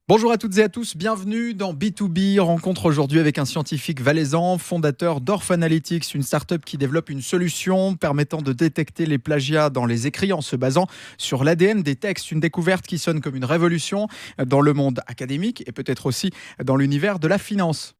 Bonjour à toutes et à tous, bienvenue dans B2B. Rencontre aujourd'hui avec un scientifique valaisan, fondateur d'Orph Analytics, une start-up qui développe une solution permettant de détecter les plagiats dans les écrits en se basant sur l'ADN des textes. Une découverte qui sonne comme une révolution dans le monde académique et peut-être aussi dans l'univers de la finance.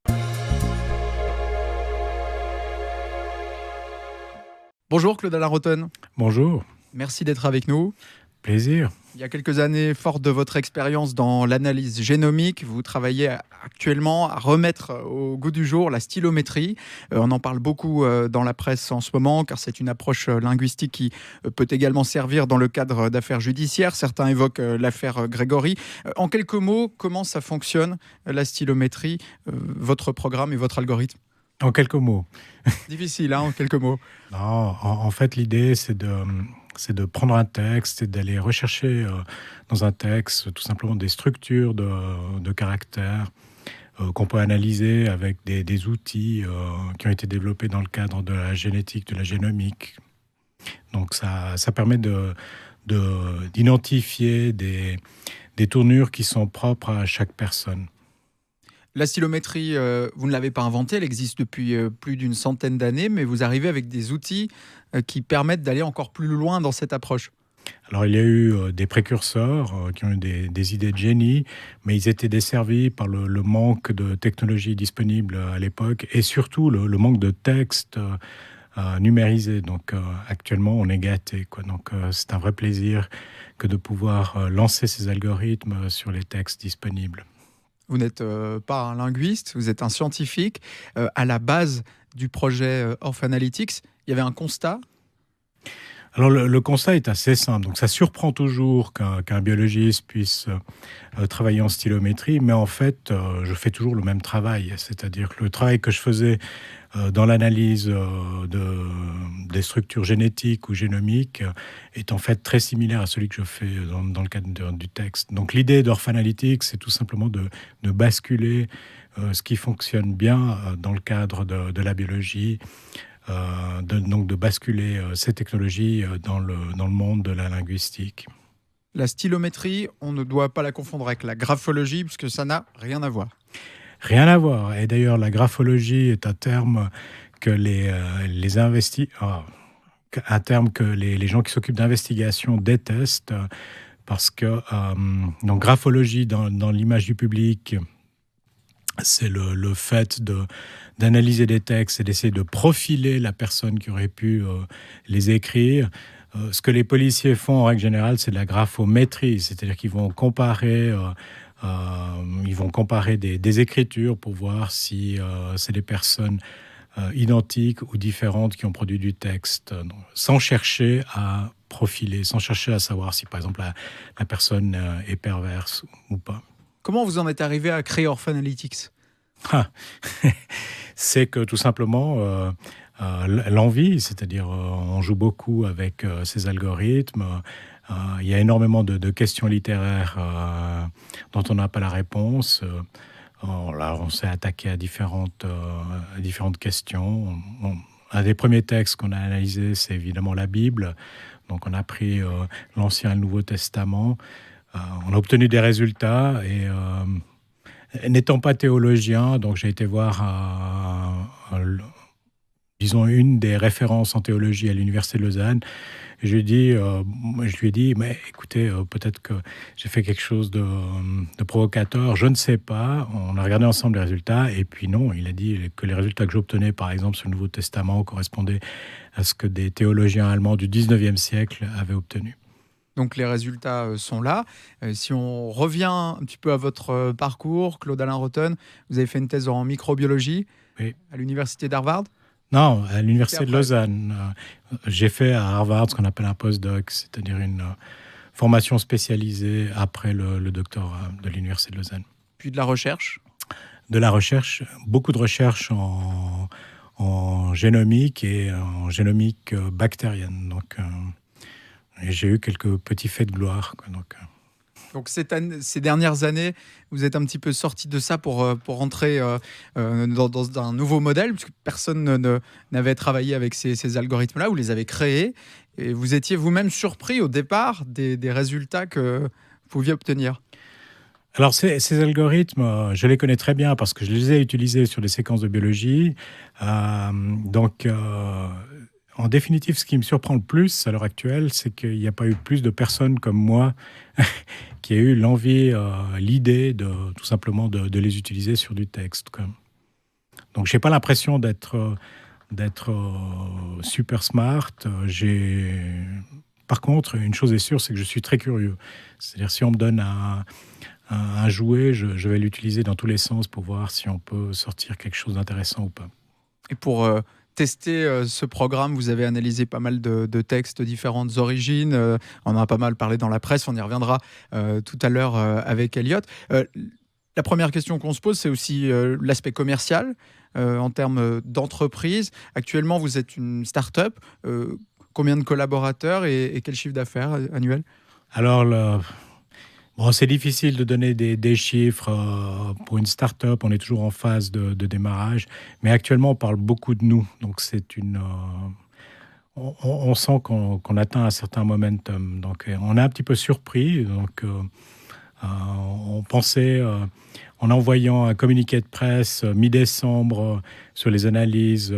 Bonjour Claude-Alain Rotten, Bonjour, merci d'être avec nous. plaisir. Il y a quelques années, fort de votre expérience dans l'analyse génomique, vous travaillez actuellement à remettre au goût du jour la stylométrie. On en parle beaucoup dans la presse en ce moment, car c'est une approche linguistique qui peut également servir dans le cadre d'affaires judiciaires. Certains évoquent l'affaire Grégory. En quelques mots, comment ça fonctionne, la stylométrie, votre programme et votre algorithme? En quelques mots. Difficile, hein, en quelques mots. Non, en fait, l'idée, c'est de prendre un texte et d'aller rechercher dans un texte tout simplement des structures de caractères qu'on peut analyser avec des outils qui ont été développés dans le cadre de la génétique, de la génomique. Donc ça permet d'identifier des tournures qui sont propres à chaque personne. La stylométrie, vous ne l'avez pas inventée, elle existe depuis plus d'une centaine d'années, mais vous arrivez avec des outils qui permettent d'aller encore plus loin dans cette approche. Alors, il y a eu des précurseurs qui ont eu des idées de génie, mais ils étaient desservis par le manque de technologies disponibles à l'époque et surtout le manque de textes numérisés. Donc, actuellement, on est gâtés, quoi. Donc, c'est un vrai plaisir que de pouvoir lancer ces algorithmes sur les textes disponibles. Vous n'êtes pas un linguiste, vous êtes un scientifique. À la base du projet Orph Analytics, il y avait un constat. Alors le constat est assez simple, donc ça surprend toujours qu'un biologiste puisse travailler en stylométrie, mais en fait je fais toujours le même travail, c'est-à-dire que le travail que je faisais dans l'analyse des structures génétiques ou génomiques est en fait très similaire à celui que je fais dans le cadre du texte. Donc l'idée d'Orph Analytics, c'est tout simplement de basculer ce qui fonctionne bien dans le cadre de la biologie, donc de basculer ces technologies dans le monde de la linguistique. La stylométrie, on ne doit pas la confondre avec la graphologie, puisque ça n'a rien à voir. Rien à voir. Et d'ailleurs, la graphologie est un terme que un terme que les gens qui s'occupent d'investigation détestent, parce que donc graphologie dans l'image du public, c'est le fait d'analyser des textes et d'essayer de profiler la personne qui aurait pu les écrire. Ce que les policiers font en règle générale, c'est de la graphométrie, c'est-à-dire qu'ils vont comparer des écritures pour voir si c'est des personnes identiques ou différentes qui ont produit du texte, donc, sans chercher à profiler, sans chercher à savoir si, par exemple, la personne est perverse ou pas. Comment vous en êtes arrivé à créer Orph Analytics? Ah, c'est que tout simplement l'envie, c'est-à-dire on joue beaucoup avec ces algorithmes. Il y a énormément de questions littéraires dont on n'a pas la réponse. Là, on s'est attaqué à différentes questions. Un des premiers textes qu'on a analysés, c'est évidemment la Bible. Donc on a pris l'Ancien et le Nouveau Testament. On a obtenu des résultats et n'étant pas théologien, donc j'ai été voir disons une des références en théologie à l'université de Lausanne. Et je lui ai dit, mais écoutez, peut-être que j'ai fait quelque chose de provocateur, je ne sais pas. On a regardé ensemble les résultats, et puis non, il a dit que les résultats que j'obtenais, par exemple, sur le Nouveau Testament, correspondaient à ce que des théologiens allemands du 19e siècle avaient obtenu. Donc les résultats sont là. Si on revient un petit peu à votre parcours, Claude-Alain Rotten, vous avez fait une thèse en microbiologie Oui. à l'université d'Harvard. Non, à l'université de après Lausanne. J'ai fait à Harvard ce qu'on appelle un postdoc, c'est-à-dire une formation spécialisée après le doctorat de l'université de Lausanne. Puis de la recherche. De la recherche, beaucoup de recherche en génomique et en génomique bactérienne. Donc, et j'ai eu quelques petits faits de gloire, quoi. Donc ces dernières années, vous êtes un petit peu sorti de ça pour rentrer dans un nouveau modèle, puisque personne n'avait travaillé avec ces algorithmes-là, vous les avez créés, et vous étiez vous-même surpris au départ des résultats que vous pouviez obtenir. Alors ces algorithmes, je les connais très bien parce que je les ai utilisés sur des séquences de biologie. Donc, en définitive, ce qui me surprend le plus à l'heure actuelle, c'est qu'il n'y a pas eu plus de personnes comme moi qui a eu l'envie, l'idée de tout simplement de les utiliser sur du texte, quoi. Donc j'ai pas l'impression d'être super smart. Par contre, une chose est sûre, c'est que je suis très curieux. C'est-à-dire si on me donne un jouet, je vais l'utiliser dans tous les sens pour voir si on peut sortir quelque chose d'intéressant ou pas. Et pour tester ce programme, vous avez analysé pas mal de textes de différentes origines. On en a pas mal parlé dans la presse. On y reviendra tout à l'heure avec Elliot. La première question qu'on se pose, c'est aussi l'aspect commercial en termes d'entreprise. Actuellement, vous êtes une start-up. Combien de collaborateurs et quel chiffre d'affaires annuel? Alors, bon, c'est difficile de donner des chiffres pour une start-up. On est toujours en phase de démarrage. Mais actuellement, on parle beaucoup de nous. Donc, on sent qu'on atteint un certain momentum. Donc, on est un petit peu surpris. Donc, on pensait, en envoyant un communiqué de presse mi-décembre sur les analyses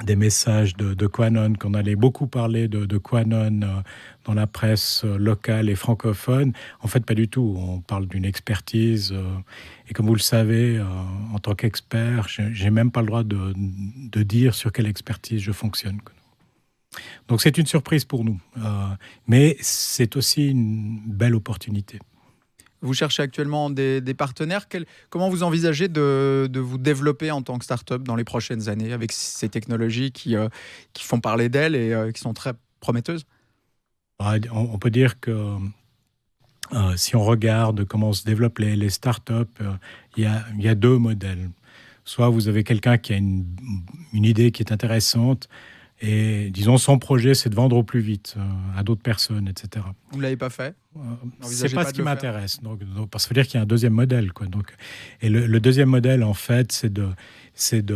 des messages de Quanon, qu'on allait beaucoup parler de Quanon dans la presse locale et francophone. En fait, pas du tout. On parle d'une expertise. Et comme vous le savez, en tant qu'expert, j'ai même pas le droit de dire sur quelle expertise je fonctionne. Donc c'est une surprise pour nous. Mais c'est aussi une belle opportunité. Vous cherchez actuellement des partenaires. Comment vous envisagez de vous développer en tant que start-up dans les prochaines années avec ces technologies qui font parler d'elles et qui sont très prometteuses? On peut dire que si on regarde comment se développent les startups, il y a deux modèles. Soit vous avez quelqu'un qui a une idée qui est intéressante et, disons, son projet, c'est de vendre au plus vite à d'autres personnes, etc. Vous ne l'avez pas fait? C'est pas ce qui m'intéresse. Donc, parce qu'il faut dire qu'il y a un deuxième modèle, quoi. Donc, et le deuxième modèle, en fait, c'est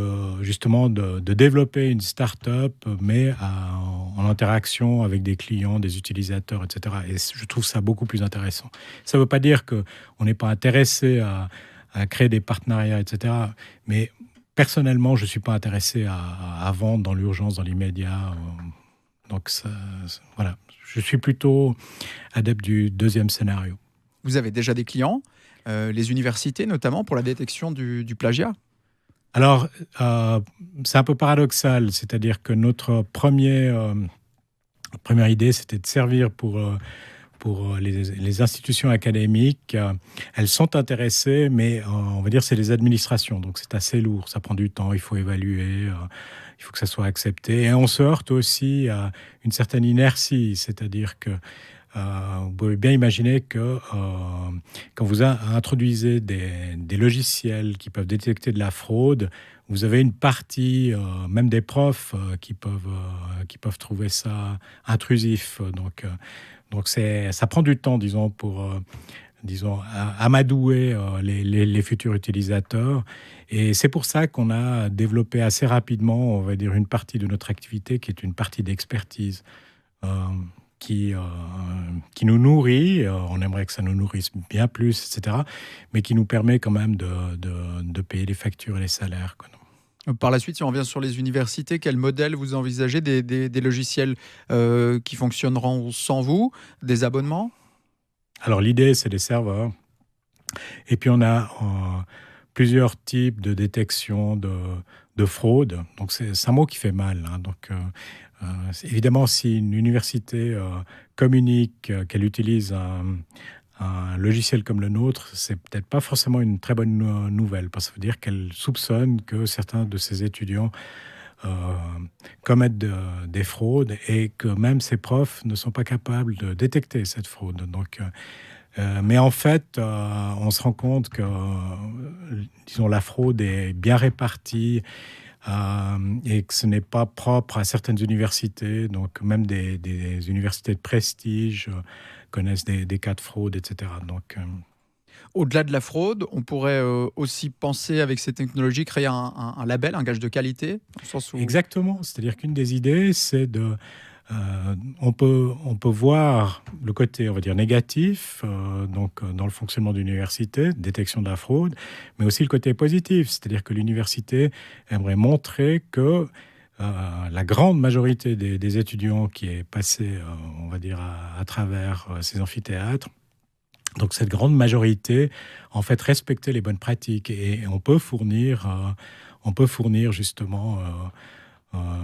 justement de développer une start-up, mais en interaction avec des clients, des utilisateurs, etc. Et je trouve ça beaucoup plus intéressant. Ça ne veut pas dire qu'on n'est pas intéressé à créer des partenariats, etc. Mais personnellement, je ne suis pas intéressé à vendre dans l'urgence, dans l'immédiat. Donc, voilà. Je suis plutôt adepte du deuxième scénario. Vous avez déjà des clients, les universités notamment, pour la détection du plagiat? Alors, c'est un peu paradoxal. C'est-à-dire que notre première idée, c'était de servir pour les institutions académiques. Elles sont intéressées, mais on va dire c'est les administrations. Donc, c'est assez lourd. Ça prend du temps, il faut évaluer. Il faut que ça soit accepté. Et on se heurte aussi à une certaine inertie, c'est-à-dire que vous pouvez bien imaginer que quand vous introduisez des logiciels qui peuvent détecter de la fraude, vous avez une partie, même des profs, qui peuvent trouver ça intrusif. Donc ça prend du temps, disons, pour amadouer les futurs utilisateurs. Et c'est pour ça qu'on a développé assez rapidement, on va dire, une partie de notre activité qui est une partie d'expertise qui nous nourrit. On aimerait que ça nous nourrisse bien plus, etc. Mais qui nous permet quand même de payer les factures et les salaires, quoi. Par la suite, si on revient sur les universités, quel modèle vous envisagez? Des logiciels qui fonctionneront sans vous? Des abonnements? Alors l'idée, c'est des serveurs. Et puis on a plusieurs types de détection de fraude. Donc c'est un mot qui fait mal, hein. Donc évidemment, si une université communique qu'elle utilise un logiciel comme le nôtre, c'est peut-être pas forcément une très bonne nouvelle, parce que ça veut dire qu'elle soupçonne que certains de ses étudiants commettent des fraudes et que même ces profs ne sont pas capables de détecter cette fraude. Donc, mais en fait, on se rend compte que, disons, la fraude est bien répartie et que ce n'est pas propre à certaines universités. Donc, même des universités de prestige connaissent des cas de fraude, etc. Donc, Au-delà de la fraude, on pourrait aussi penser avec ces technologies créer un label, un gage de qualité, dans le sens où... exactement. C'est-à-dire qu'une des idées, c'est On peut voir le côté, on va dire, négatif, dans le fonctionnement de l'université, détection de la fraude, mais aussi le côté positif, c'est-à-dire que l'université aimerait montrer que la grande majorité des étudiants qui est passée, on va dire, à travers ces amphithéâtres, donc cette grande majorité, en fait, respectait les bonnes pratiques et on peut fournir justement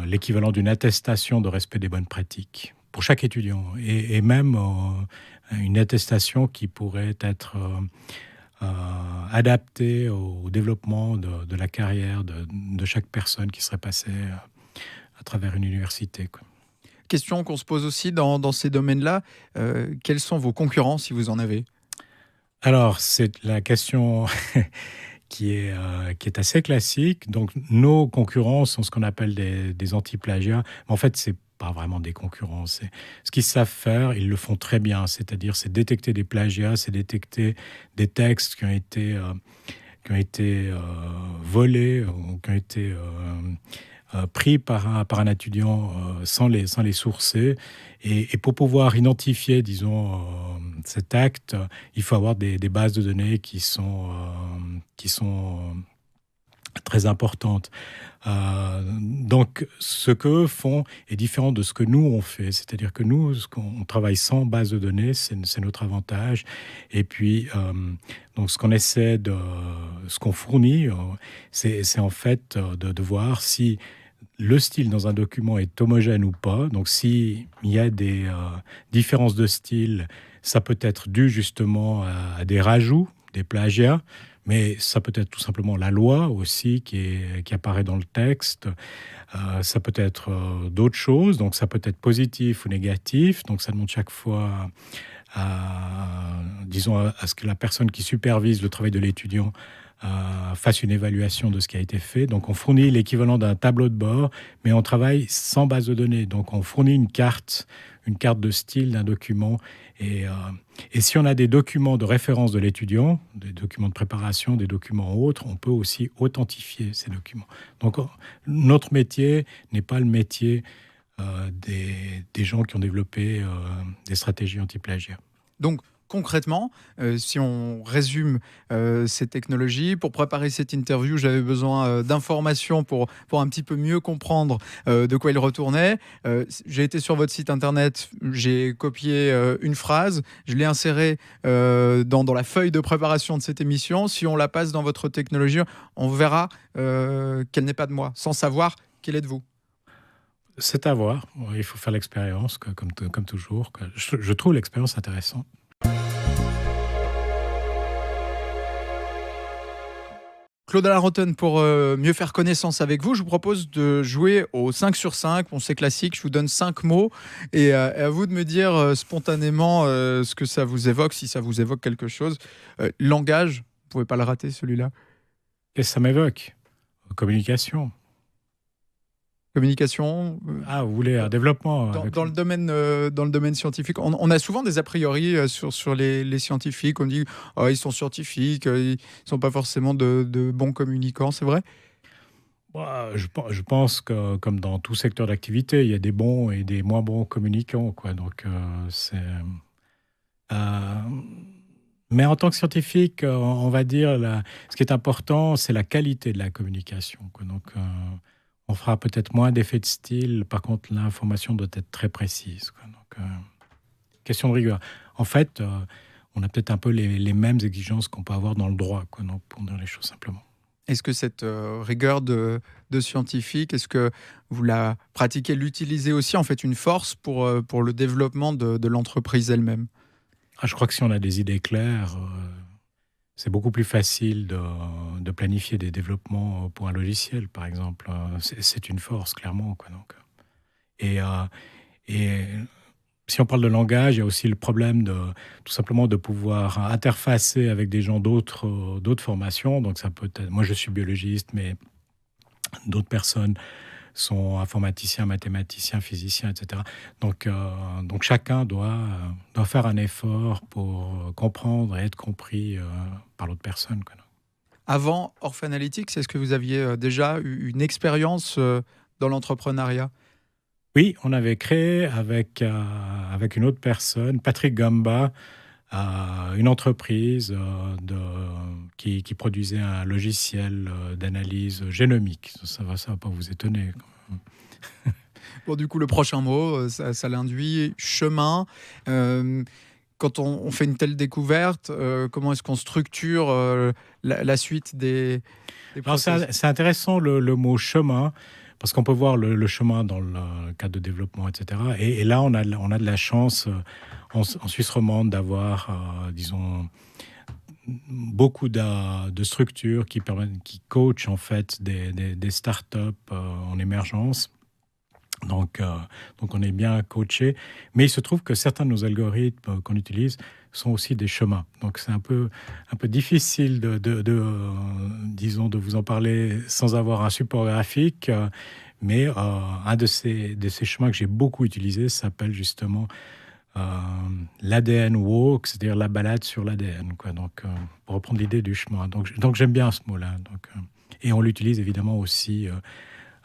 l'équivalent d'une attestation de respect des bonnes pratiques pour chaque étudiant et même une attestation qui pourrait être adaptée au développement de la carrière de chaque personne qui serait passée à travers une université, quoi. Question qu'on se pose aussi dans ces domaines-là. Quels sont vos concurrents, si vous en avez? Alors, c'est la question qui est assez classique. Donc, nos concurrents sont ce qu'on appelle des anti-plagiats. Mais en fait, c'est pas vraiment des concurrents. C'est ce qu'ils savent faire, ils le font très bien. C'est-à-dire, c'est détecter des plagiats, c'est détecter des textes qui ont été volés ou qui ont été pris par un étudiant sans les sourcer. Et pour pouvoir identifier, disons, cet acte, il faut avoir des bases de données qui sont très importantes. Donc, ce qu'eux font est différent de ce que nous, on fait. C'est-à-dire que nous, on travaille sans base de données, c'est notre avantage. Et puis, donc, ce qu'on fournit, c'est en fait de voir si le style dans un document est homogène ou pas. Donc, s'il y a des différences de style, ça peut être dû justement à des rajouts, des plagiats, mais ça peut être tout simplement la loi aussi qui apparaît dans le texte. Ça peut être d'autres choses, donc ça peut être positif ou négatif. Donc, ça demande chaque fois disons, à ce que la personne qui supervise le travail de l'étudiant fasse une évaluation de ce qui a été fait. Donc, on fournit l'équivalent d'un tableau de bord, mais on travaille sans base de données. Donc, on fournit une carte de style d'un document. Et si on a des documents de référence de l'étudiant, des documents de préparation, des documents autres, on peut aussi authentifier ces documents. Donc, notre métier n'est pas le métier des gens qui ont développé des stratégies anti-plagiat. Donc, concrètement, si on résume ces technologies, pour préparer cette interview, j'avais besoin d'informations pour un petit peu mieux comprendre de quoi il retournait. J'ai été sur votre site internet, j'ai copié une phrase, je l'ai insérée dans la feuille de préparation de cette émission. Si on la passe dans votre technologie, on verra qu'elle n'est pas de moi, sans savoir quelle est de vous. C'est à voir. Il faut faire l'expérience, comme toujours. Je trouve l'expérience intéressante. Claude Alarotten, pour mieux faire connaissance avec vous, je vous propose de jouer au 5 sur 5. Bon, c'est classique, je vous donne 5 mots et à vous de me dire spontanément ce que ça vous évoque, si ça vous évoque quelque chose. Langage, vous ne pouvez pas le rater celui-là. Et ça m'évoque. Communication. Communication. Ah, vous voulez un développement Dans le domaine scientifique, on a souvent des a priori sur les scientifiques. On dit ils sont scientifiques, ils ne sont pas forcément de bons communicants, c'est vrai? Je pense que, comme dans tout secteur d'activité, il y a des bons et des moins bons communicants, quoi. Donc, mais en tant que scientifique, on va dire, ce qui est important, c'est la qualité de la communication, quoi. Donc, on fera peut-être moins d'effets de style. Par contre, l'information doit être très précise, quoi. Donc, question de rigueur. En fait, on a peut-être un peu les mêmes exigences qu'on peut avoir dans le droit, quoi, donc, pour dire les choses simplement. Est-ce que cette rigueur de scientifique, est-ce que vous la pratiquez, l'utilisez aussi en fait une force pour le développement de l'entreprise elle-même? Je crois que si on a des idées claires, c'est beaucoup plus facile de planifier des développements pour un logiciel, par exemple. C'est une force, clairement, quoi. Donc, et si on parle de langage, il y a aussi le problème tout simplement de pouvoir interfacer avec des gens d'autres formations. Donc, ça peut être, moi, je suis biologiste, mais d'autres personnes sont informaticiens, mathématiciens, physiciens, etc. Donc chacun doit faire un effort pour comprendre et être compris par l'autre personne, quoi. Avant Orph Analytics, est-ce que vous aviez déjà eu une expérience dans l'entrepreneuriat? Oui, on avait créé avec une autre personne, Patrick Gamba, une entreprise qui produisait un logiciel d'analyse génomique. Ça va pas vous étonner. Bon, du coup, le prochain mot, ça l'induit chemin. Euh, Quand on fait une telle découverte, comment est-ce qu'on structure la suite des Alors process? c'est intéressant le mot chemin, parce qu'on peut voir le chemin dans le cadre de développement, etc. Et là, on a de la chance en Suisse romande d'avoir, disons, beaucoup de structures qui coachent en fait des startups en émergence. Donc on est bien coaché. Mais il se trouve que certains de nos algorithmes qu'on utilise sont aussi des chemins. Donc c'est un peu difficile disons, de vous en parler sans avoir un support graphique. Mais un de ces chemins que j'ai beaucoup utilisé s'appelle justement l'ADN walk, c'est-à-dire la balade sur l'ADN, quoi. Donc, pour reprendre l'idée du chemin. Donc j'aime bien ce mot-là. Et on l'utilise évidemment aussi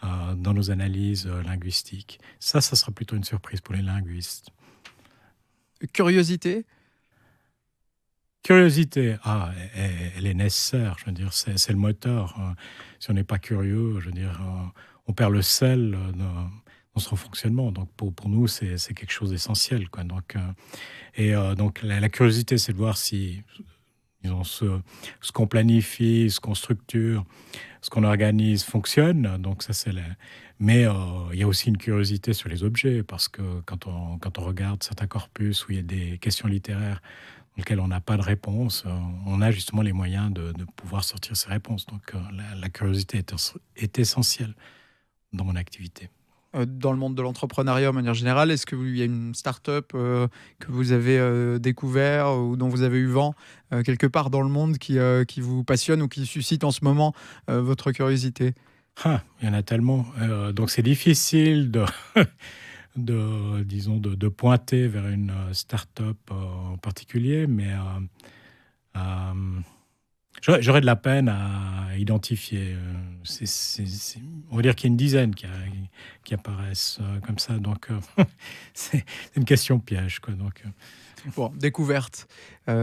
dans nos analyses linguistiques. Ça sera plutôt une surprise pour les linguistes. Curiosité? Curiosité, elle est nécessaire. Je veux dire, c'est le moteur. Si on n'est pas curieux, je veux dire, on perd le sel dans son fonctionnement. Donc pour nous, c'est quelque chose d'essentiel, quoi. Donc la curiosité, c'est de voir si, disons, ce qu'on planifie, ce qu'on structure, ce qu'on organise fonctionne. Donc ça, Mais il y a aussi une curiosité sur les objets, parce que quand on regarde certains corpus où il y a des questions littéraires auxquelles on n'a pas de réponse, on a justement les moyens de pouvoir sortir ces réponses. Donc la curiosité est essentielle dans mon activité. Dans le monde de l'entrepreneuriat de manière générale, est-ce qu'il y a une start-up que vous avez découvert ou dont vous avez eu vent quelque part dans le monde qui vous passionne ou qui suscite en ce moment votre curiosité? Il y en a tellement. Donc c'est difficile disons, de pointer vers une start-up en particulier, mais j'aurais de la peine à identifier. On va dire qu'il y a une dizaine qui apparaissent comme ça. Donc, c'est une question piège, quoi. Bon, découverte. Vous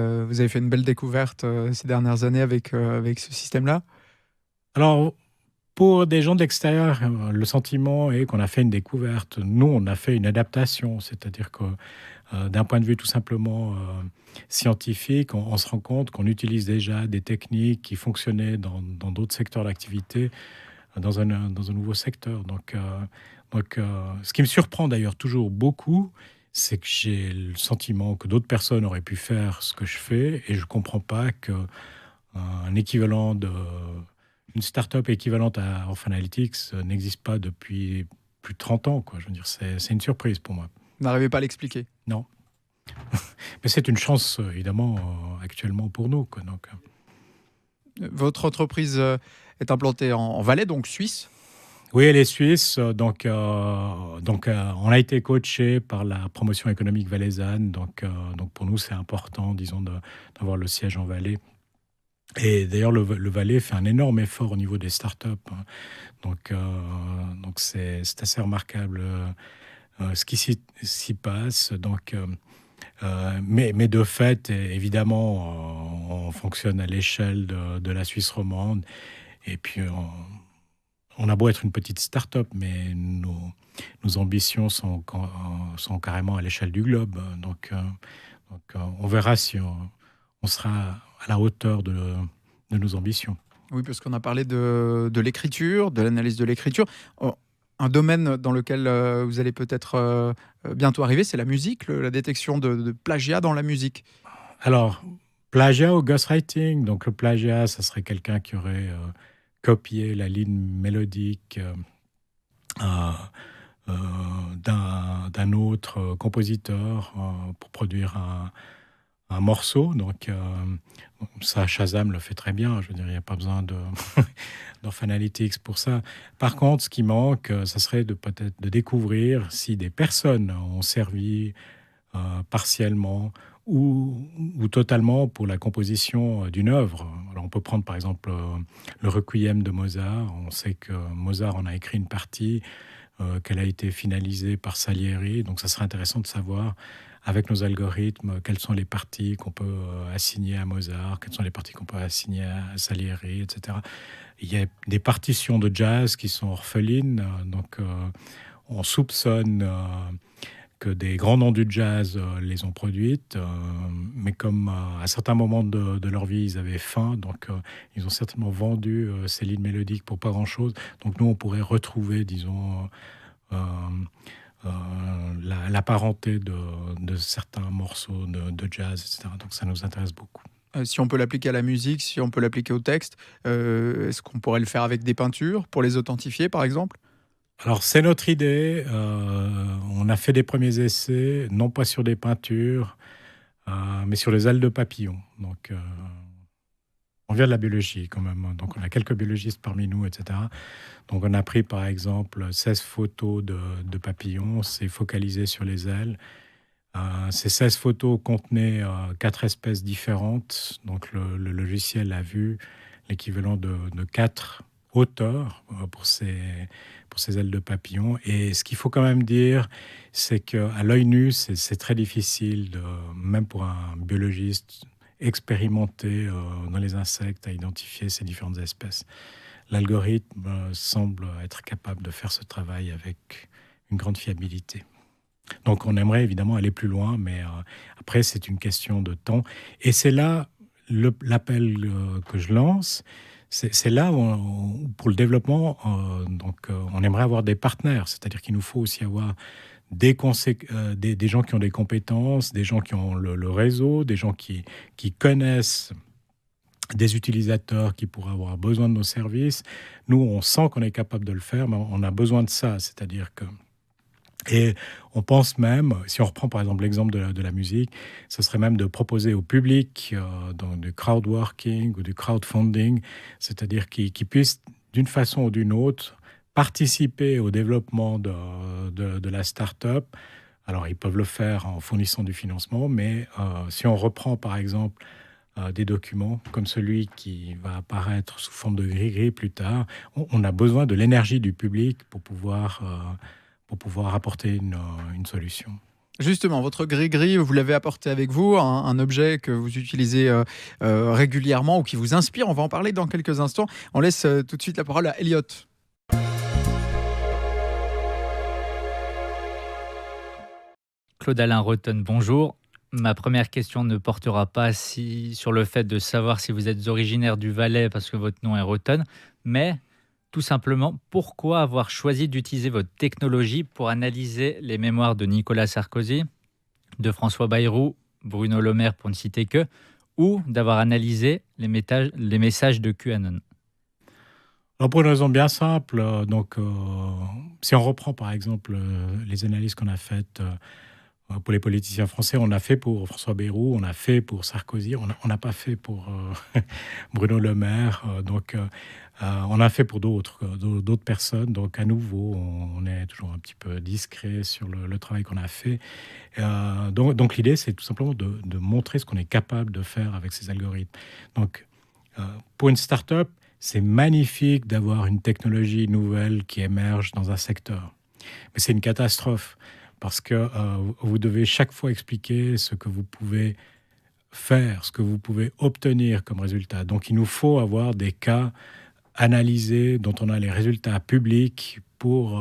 avez fait une belle découverte ces dernières années avec ce système-là? Alors, pour des gens de l'extérieur, le sentiment est qu'on a fait une découverte. Nous, on a fait une adaptation, c'est-à-dire que d'un point de vue tout simplement scientifique, on se rend compte qu'on utilise déjà des techniques qui fonctionnaient dans d'autres secteurs d'activité, dans un nouveau secteur. Ce qui me surprend d'ailleurs toujours beaucoup, c'est que j'ai le sentiment que d'autres personnes auraient pu faire ce que je fais, et je ne comprends pas qu'un équivalent une start-up équivalente à Off Analytics n'existe pas depuis plus de 30 ans, quoi. Je veux dire, c'est une surprise pour moi. Vous n'arrivez pas à l'expliquer? Non. Mais c'est une chance, évidemment, actuellement pour nous, quoi. Votre entreprise est implantée en Valais, donc Suisse. Oui, elle est suisse. On a été coaché par la promotion économique valaisanne. Donc pour nous, c'est important, disons, d'avoir le siège en Valais. Et d'ailleurs, le Valais fait un énorme effort au niveau des startups, hein. Donc c'est assez remarquable ce qui s'y passe. Mais de fait, évidemment, on fonctionne à l'échelle de la Suisse romande. Et puis, on a beau être une petite start-up, mais nos ambitions sont carrément à l'échelle du globe. On verra si on sera à la hauteur de nos ambitions. Oui, parce qu'on a parlé de l'écriture, de l'analyse de l'écriture. Un domaine dans lequel vous allez peut-être bientôt arriver, c'est la musique, la détection de plagiat dans la musique. Alors, plagiat ou ghostwriting. Donc, le plagiat, ça serait quelqu'un qui aurait copié la ligne mélodique d'un autre compositeur pour produire un morceau. Donc, ça, Shazam le fait très bien. Je veux dire, il n'y a pas besoin d'Off Analytics pour ça. Par contre, ce qui manque, ça serait peut-être de découvrir si des personnes ont servi partiellement ou totalement pour la composition d'une œuvre. Alors, on peut prendre par exemple le Requiem de Mozart. On sait que Mozart en a écrit une partie. qu'elle a été finalisée par Salieri. Donc ça serait intéressant de savoir, avec nos algorithmes, quelles sont les parties qu'on peut assigner à Mozart, quelles sont les parties qu'on peut assigner à Salieri, etc. Il y a des partitions de jazz qui sont orphelines, donc on soupçonne que des grands noms du jazz les ont produites, mais comme à certains moments de leur vie, ils avaient faim, donc ils ont certainement vendu ces lignes mélodiques pour pas grand-chose. Donc nous, on pourrait retrouver, disons, euh, la parenté de certains morceaux de jazz, etc. Donc ça nous intéresse beaucoup. Si on peut l'appliquer à la musique, si on peut l'appliquer au texte, est-ce qu'on pourrait le faire avec des peintures pour les authentifier, par exemple? Alors, c'est notre idée. On a fait des premiers essais, non pas sur des peintures, mais sur les ailes de papillons. Donc, on vient de la biologie quand même, hein. Donc, on a quelques biologistes parmi nous, etc. Donc, on a pris par exemple 16 photos de papillons, c'est focalisé sur les ailes. Ces 16 photos contenaient 4 espèces différentes. Donc, le logiciel a vu l'équivalent de 4 hauteurs pour ces ailes de papillon. Et ce qu'il faut quand même dire, c'est qu'à l'œil nu, c'est très difficile, même pour un biologiste expérimenté dans les insectes, à identifier ces différentes espèces. L'algorithme semble être capable de faire ce travail avec une grande fiabilité. Donc on aimerait évidemment aller plus loin, mais après c'est une question de temps. Et c'est là l'appel que je lance. C'est là où, pour le développement, on aimerait avoir des partenaires. C'est-à-dire qu'il nous faut aussi avoir des gens qui ont des compétences, des gens qui ont le réseau, des gens qui connaissent des utilisateurs qui pourraient avoir besoin de nos services. Nous, on sent qu'on est capable de le faire, mais on a besoin de ça. C'est-à-dire que et on pense même, si on reprend par exemple l'exemple de la musique, ce serait même de proposer au public dans du crowdworking ou du crowdfunding, c'est-à-dire qu'ils puissent d'une façon ou d'une autre participer au développement de la start-up. Alors ils peuvent le faire en fournissant du financement, mais si on reprend par exemple des documents comme celui qui va apparaître sous forme de gris-gris plus tard, on a besoin de l'énergie du public pour pouvoir apporter une solution. Justement, votre gris-gris, vous l'avez apporté avec vous, un objet que vous utilisez régulièrement ou qui vous inspire. On va en parler dans quelques instants. On laisse tout de suite la parole à Elliot. Claude-Alain Rotten, bonjour. Ma première question ne portera pas sur le fait de savoir si vous êtes originaire du Valais parce que votre nom est Rotten, mais tout simplement, pourquoi avoir choisi d'utiliser votre technologie pour analyser les mémoires de Nicolas Sarkozy, de François Bayrou, Bruno Le Maire pour ne citer que, ou d'avoir analysé les messages de QAnon? Alors pour une raison bien simple, si on reprend par exemple les analyses qu'on a faites pour les politiciens français, on a fait pour François Bayrou, on a fait pour Sarkozy, on n'a pas fait pour Bruno Le Maire, on a fait pour d'autres personnes. Donc à nouveau, on est toujours un petit peu discret sur le travail qu'on a fait. Donc l'idée, c'est tout simplement de montrer ce qu'on est capable de faire avec ces algorithmes. Donc pour une start-up, c'est magnifique d'avoir une technologie nouvelle qui émerge dans un secteur. Mais c'est une catastrophe parce que vous devez chaque fois expliquer ce que vous pouvez faire, ce que vous pouvez obtenir comme résultat. Donc il nous faut avoir des cas analysés dont on a les résultats publics pour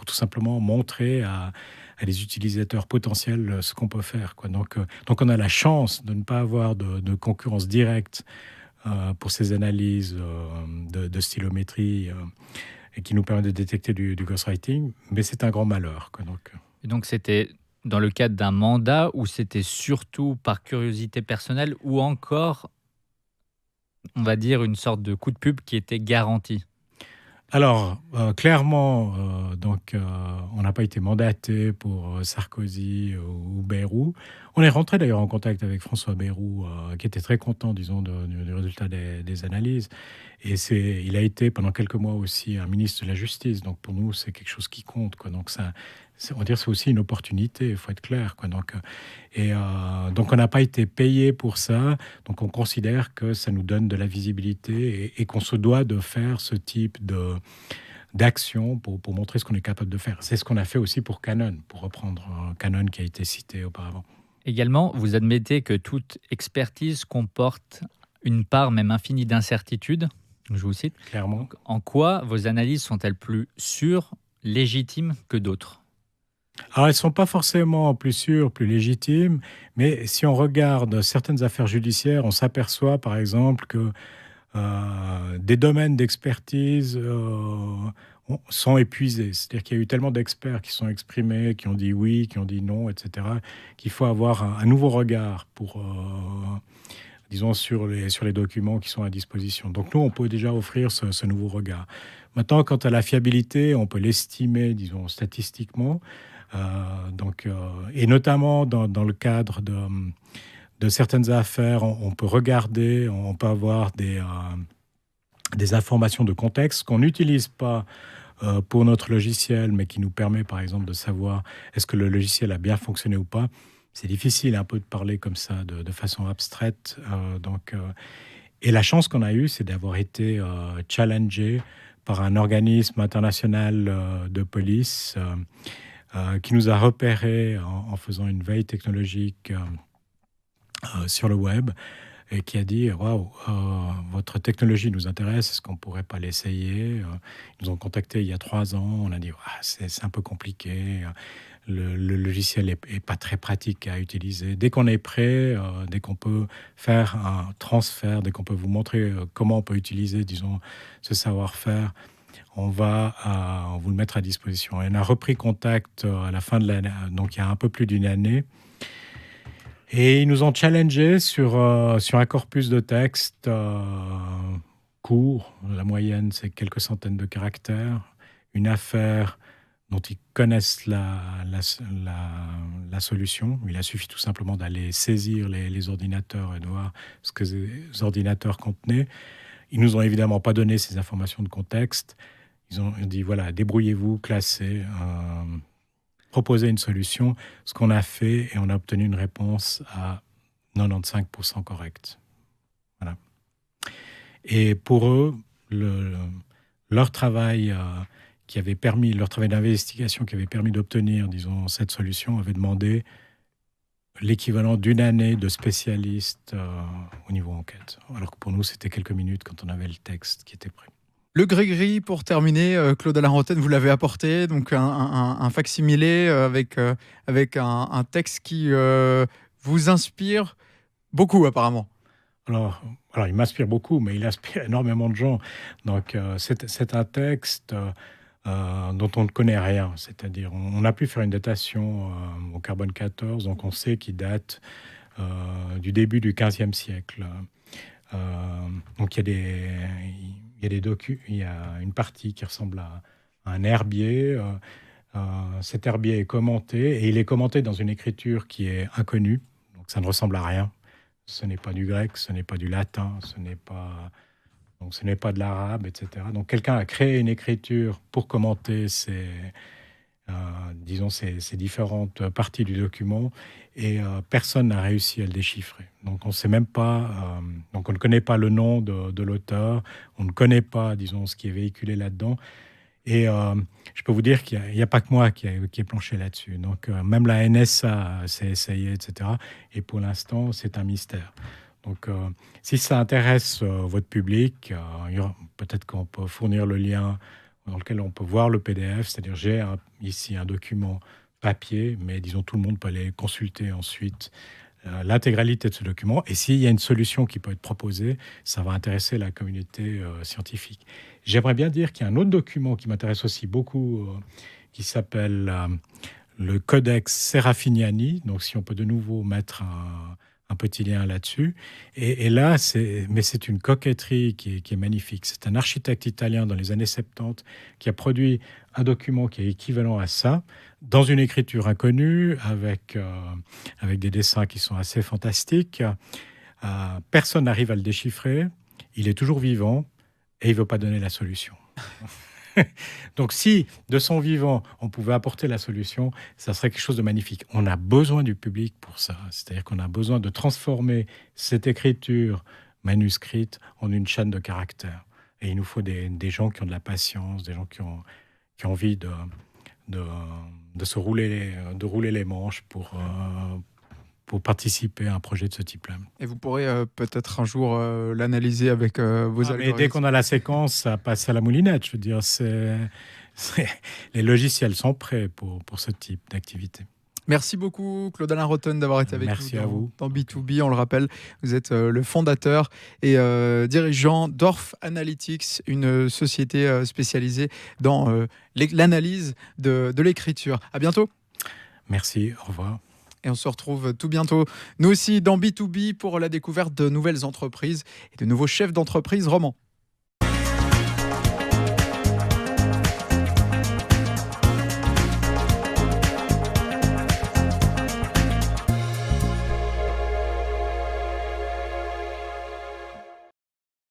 tout simplement montrer à des utilisateurs potentiels ce qu'on peut faire, quoi. Donc on a la chance de ne pas avoir de concurrence directe pour ces analyses de stylométrie et qui nous permet de détecter du ghostwriting, mais c'est un grand malheur, quoi. Et donc c'était dans le cadre d'un mandat ou c'était surtout par curiosité personnelle ou encore, on va dire, une sorte de coup de pub qui était garanti? Alors, clairement, on n'a pas été mandaté pour Sarkozy ou Bayrou. On est rentré d'ailleurs en contact avec François Bayrou, qui était très content, disons, du résultat des analyses. Et il a été pendant quelques mois aussi un ministre de la Justice. Donc pour nous, c'est quelque chose qui compte, quoi. Donc on va dire, c'est aussi une opportunité, il faut être clair, quoi. Donc on n'a pas été payé pour ça. Donc on considère que ça nous donne de la visibilité et qu'on se doit de faire ce type d'action pour montrer ce qu'on est capable de faire. C'est ce qu'on a fait aussi pour Canon, pour reprendre Canon qui a été cité auparavant. Également, vous admettez que toute expertise comporte une part même infinie d'incertitude. Je vous cite. Clairement. Donc, en quoi vos analyses sont-elles plus sûres, légitimes que d'autres ? Alors, elles ne sont pas forcément plus sûres, plus légitimes, mais si on regarde certaines affaires judiciaires, on s'aperçoit par exemple que des domaines d'expertise sont épuisés. C'est-à-dire qu'il y a eu tellement d'experts qui sont exprimés, qui ont dit oui, qui ont dit non, etc., qu'il faut avoir un nouveau regard pour, disons, sur les documents qui sont à disposition. Donc nous, on peut déjà offrir ce nouveau regard. Maintenant, quant à la fiabilité, on peut l'estimer, disons, statistiquement, et notamment dans le cadre de certaines affaires, on peut regarder, on peut avoir des informations de contexte qu'on n'utilise pas pour notre logiciel, mais qui nous permet, par exemple, de savoir est-ce que le logiciel a bien fonctionné ou pas. C'est difficile un peu de parler comme ça, de façon abstraite. Et la chance qu'on a eue, c'est d'avoir été challengé par un organisme international de police qui nous a repérés en faisant une veille technologique sur le web et qui a dit « Waouh, votre technologie nous intéresse, est-ce qu'on ne pourrait pas l'essayer ?» Ils nous ont contactés il y a 3 ans, on a dit « C'est un peu compliqué, le logiciel n'est pas très pratique à utiliser. Dès qu'on est prêt, dès qu'on peut faire un transfert, dès qu'on peut vous montrer comment on peut utiliser, disons, ce savoir-faire, on va vous le mettre à disposition. » Et on a repris contact à la fin de l'année, donc il y a un peu plus d'une année. Et ils nous ont challengés sur un corpus de textes court. La moyenne, c'est quelques centaines de caractères. Une affaire dont ils connaissent la solution. Il a suffi tout simplement d'aller saisir les ordinateurs et de voir ce que ces ordinateurs contenaient. Ils nous ont évidemment pas donné ces informations de contexte. Ils ont dit, voilà, débrouillez-vous, classez, proposez une solution. Ce qu'on a fait, et on a obtenu une réponse à 95% correcte. Voilà. Et pour eux, leur travail leur travail d'investigation qui avait permis d'obtenir, disons, cette solution, avait demandé l'équivalent d'une année de spécialiste au niveau enquête. Alors que pour nous, c'était quelques minutes quand on avait le texte qui était prêt. Le gris-gris, pour terminer, Claude de la Rantaine, vous l'avez apporté, donc un fac-similé avec un texte qui vous inspire beaucoup apparemment. Alors, il m'inspire beaucoup, mais il inspire énormément de gens. Donc, c'est un texte dont on ne connaît rien. C'est-à-dire, on a pu faire une datation au carbone 14, donc on sait qu'il date du début du XVe siècle. Donc, il y a une partie qui ressemble à un herbier. Cet herbier est commenté, et il est commenté dans une écriture qui est inconnue. Donc, ça ne ressemble à rien. Ce n'est pas du grec, ce n'est pas du latin, ce n'est pas de l'arabe, etc. Donc quelqu'un a créé une écriture pour commenter ces différentes parties du document, et personne n'a réussi à le déchiffrer. Donc on sait même pas, donc on ne connaît pas le nom de l'auteur, on ne connaît pas, disons, ce qui est véhiculé là-dedans. Et je peux vous dire qu'il n'y a pas que moi qui est planché là-dessus. Donc, même la NSA s'est essayée, etc. Et pour l'instant, c'est un mystère. Donc, si ça intéresse votre public, peut-être qu'on peut fournir le lien dans lequel on peut voir le PDF. C'est-à-dire, j'ai ici un document papier, mais disons, tout le monde peut aller consulter ensuite l'intégralité de ce document. Et s'il y a une solution qui peut être proposée, ça va intéresser la communauté scientifique. J'aimerais bien dire qu'il y a un autre document qui m'intéresse aussi beaucoup, qui s'appelle le Codex Serafiniani. Donc, si on peut de nouveau mettre un petit lien là-dessus. Et là, c'est une coquetterie qui est magnifique. C'est un architecte italien dans les années 70 qui a produit un document qui est équivalent à ça, dans une écriture inconnue, avec des dessins qui sont assez fantastiques. Personne n'arrive à le déchiffrer. Il est toujours vivant et il ne veut pas donner la solution. Donc si, de son vivant, on pouvait apporter la solution, ça serait quelque chose de magnifique. On a besoin du public pour ça. C'est-à-dire qu'on a besoin de transformer cette écriture manuscrite en une chaîne de caractères. Et il nous faut des gens qui ont de la patience, des gens qui ont envie de, de rouler les manches pour participer à un projet de ce type-là. Et vous pourrez peut-être un jour l'analyser avec vos Mais algorithmes. dès qu'on a la séquence, ça passe à la moulinette. Je veux dire, les logiciels sont prêts pour ce type d'activité. Merci beaucoup, Claude-Alain Rotten, d'avoir été avec Merci nous à vous. dans B2B. On le rappelle, vous êtes le fondateur et dirigeant d'Orf Analytics, une société spécialisée dans l'analyse de l'écriture. À bientôt. Merci, au revoir. Et on se retrouve tout bientôt, nous aussi, dans B2B, pour la découverte de nouvelles entreprises et de nouveaux chefs d'entreprise romans.